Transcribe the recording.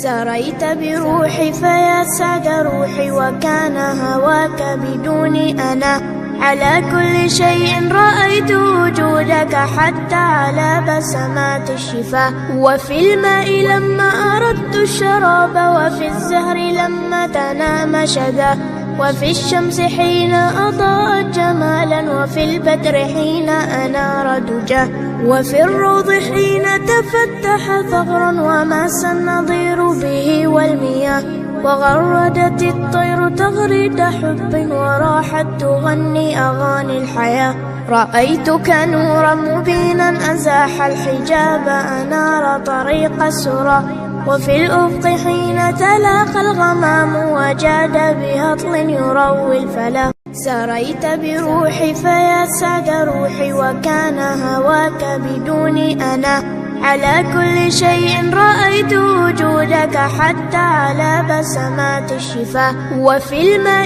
سريت بروحي فيا سعد روحي، وكان هواك بدوني أنا. على كل شيء رأيت وجودك، حتى على بسمات الشفاه. وفي الماء لما أردت الشراب، وفي الزهر لما تنام شذا. وفي الشمس حين أضاءت جمالا، وفي البدر حين أنار دجاه. وفي الروض حين تفتح ثغرا، وماس النظير به والمياه. وغردت الطير تغريد حب، وراحت تغني أغاني الحياة. رأيتك نورا مبينا أزاح الحجاب، أنار طريق السرى. وفي الأفق حين تلاقى الغمام، وجاد بهطل يروي الفلا. سريت بروحي فيا سعد روحي، وكان هواك بدوني أنا. على كل شيء رأيت وجودك، حتى على بسمات الشفاه. وفي الماء